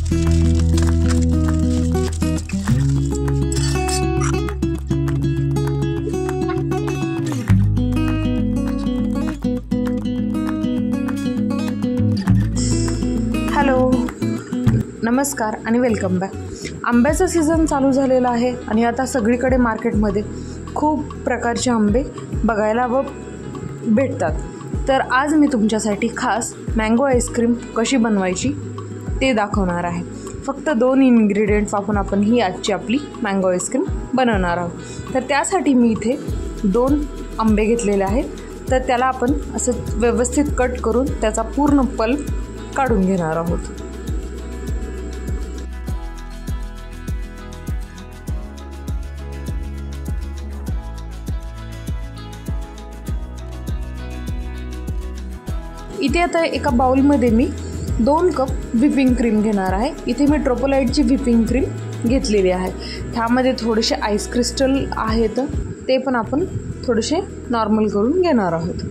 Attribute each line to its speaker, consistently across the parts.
Speaker 1: Hello, नमस्कार आणि welcome back. आंब्याचा सीझन चालू झालेला आहे आणि आता सगळीकडे मार्केटमध्ये खूप प्रकारचे आंबे बघायला भेटतात. तर आज मी तुमच्यासाठी खास मँगो आईस्क्रीम कशी बनवायची ते दाखवणार आहे. फक्त 2 इन्ग्रेडियंट्स वापरून आपण ही आजची आपली मँगो आईस्क्रीम बनवणार आहोत. तर त्यासाठी मी इथे 2 आंबे घेतलेले आहेत. तर त्याला आपण असं व्यवस्थित कट करून त्याचा पूर्ण पल्प काढून घेणार आहोत. इथे आता एका बाउलमध्ये मी 2 कप व्हिपिंग क्रीम घेणार आहे. इथे मी ट्रोपोलाइटची व्हिपिंग क्रीम घेतलेली आहे. त्यामध्ये थोडेसे आईस क्रिस्टल आहेत, ते पण आपण थोडेसे नॉर्मल करून घेणार आहोत.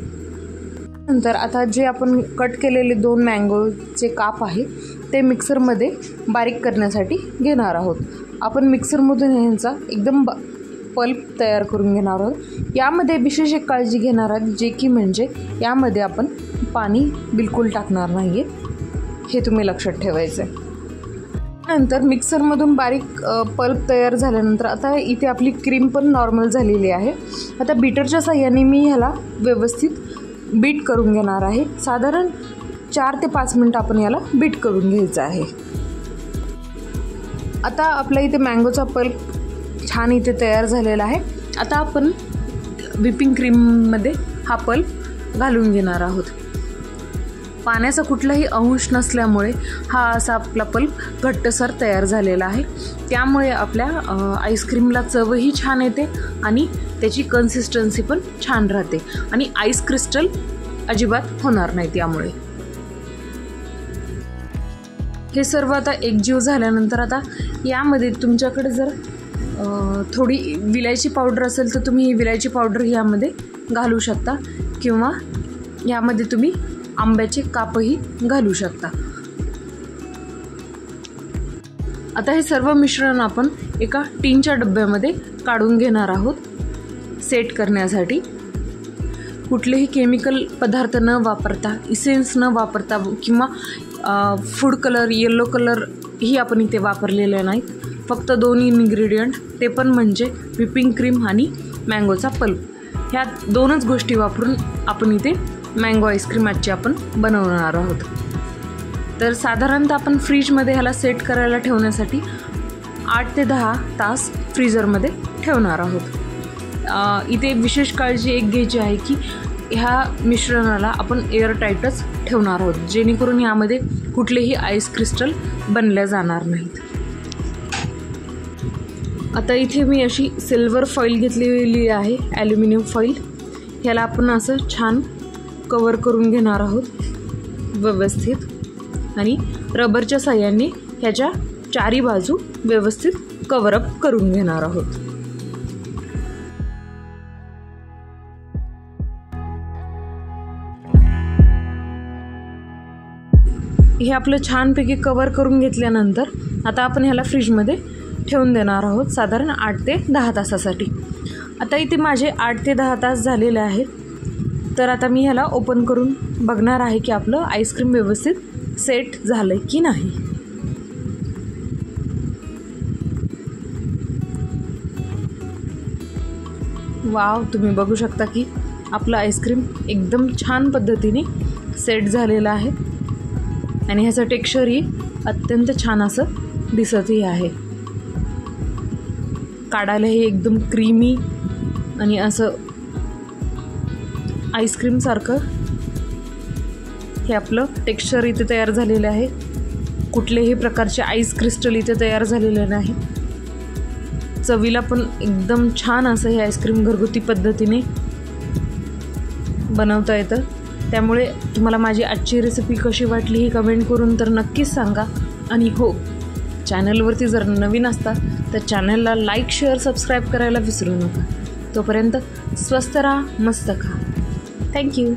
Speaker 1: नंतर आता जे आपण कट केलेले 2 मँगोचे काप आहे ते मिक्सरमध्ये बारीक करण्यासाठी घेणार आहोत. आपण मिक्सरमधून ह्यांचा एकदम पल्प तयार करून घेणार आहोत. यामध्ये विशेष एक काळजी घेणार आहोत, जे की म्हणजे यामध्ये आपण पाणी बिलकुल टाकणार नाही आहे, हे तुम्ही लक्षात ठेवायचं आहे. नंतर मिक्सरमधून बारीक पल्प तयार झाल्यानंतर आता इथे आपली क्रीम पण नॉर्मल झालेली आहे. आता बीटरच्या साहाय्याने मी ह्याला व्यवस्थित बीट करून घेणार आहे. साधारण 4 ते 5 मिनटं आपण याला बीट करून घ्यायचं आहे. आता आपल्या इथे मँगोचा पल्प छान इथे तयार झालेला आहे. आता आपण व्हिपिंग क्रीममध्ये हा पल्प घालून घेणार आहोत. पाण्याचा कुठलाही अंश नसल्यामुळे हा असा आपला पल्प घट्टसर तयार झालेला आहे. त्यामुळे आपल्या आईस्क्रीमला चवही छान येते आणि त्याची कन्सिस्टन्सी पण छान राहते आणि आईस क्रिस्टल अजिबात होणार नाहीत. यामुळे हे सर्व आता एकजीव झाल्यानंतर आता यामध्ये तुमच्याकडे जर थोडी विलायची पावडर असेल तर तुम्ही ही विलायची पावडर यामध्ये घालू शकता किंवा यामध्ये तुम्ही आंब्याचे कापही घालू शकता. आता हे सर्व मिश्रण आपण एका टीनच्या डब्यामध्ये काढून घेणार आहोत. सेट करण्यासाठी कुठलेही केमिकल पदार्थ न वापरता, इसेन्स न वापरता किंवा फूड कलर, येलो कलर ही आपण इथे वापरलेले नाहीत. फक्त 2 इन्ग्रेडियंट, ते पण म्हणजे व्हिपिंग क्रीम आणि मँगोचा पल्प. ह्या 2च गोष्टी वापरून आपण इथे मँगो आईस्क्रीम आजची आपण बनवणार आहोत. तर साधारणतः आपण फ्रीजमध्ये ह्याला सेट करायला ठेवण्यासाठी 8 ते 10 तास फ्रीजरमध्ये ठेवणार आहोत. इथे विशेष काळजी एक घ्यायची आहे की ह्या मिश्रणाला आपण एअरटाईटच ठेवणार आहोत, जेणेकरून यामध्ये कुठलेही आईस क्रिस्टल बनल्या जाणार नाहीत. आता इथे मी अशी सिल्वर फॉईल घेतलेली आहे, ॲल्युमिनियम फॉईल. ह्याला आपण असं छान कवर करून घेणार आहोत व्यवस्थित आणि रबरच्या साहाय्याने ह्याच्या 4ही बाजू व्यवस्थित कव्हरअप करून घेणार आहोत. हे आपलं छानपैकी कवर करून घेतल्यानंतर आता आपण ह्याला फ्रीजमध्ये ठेवून देणार आहोत साधारण 8 ते 10 तासासाठी. आता इथे माझे 8 ते 10 तास झालेले आहेत. तर आता मी ह्याला ओपन करून बघणार आहे की आपलं आईस्क्रीम व्यवस्थित सेट झालं की नाही. वाव, तुम्ही बघू शकता की आपलं आईस्क्रीम एकदम छान पद्धतीने सेट झालेलं आहे आणि ह्याचं टेक्स्चरही अत्यंत छान असं दिसतही आहे. काढायलाही एकदम क्रीमी आणि असं आईस्क्रीमसारखं हे आपलं टेक्स्चर इथे तयार झालेलं आहे. कुठलेही प्रकारचे आईस क्रिस्टल इथे तयार झालेले नाही. चवीला पण एकदम छान असं हे आईस्क्रीम घरगुती पद्धतीने बनवता येतं. त्यामुळे तुम्हाला माझी आजची रेसिपी कशी वाटली ही कमेंट करून तर नक्कीच सांगा. आणि हो, चॅनलवरती जर नवीन असता तर चॅनलला लाईक, शेअर, सबस्क्राईब करायला विसरू नका. तोपर्यंत स्वस्त राहा, मस्त खा. थँक्यू.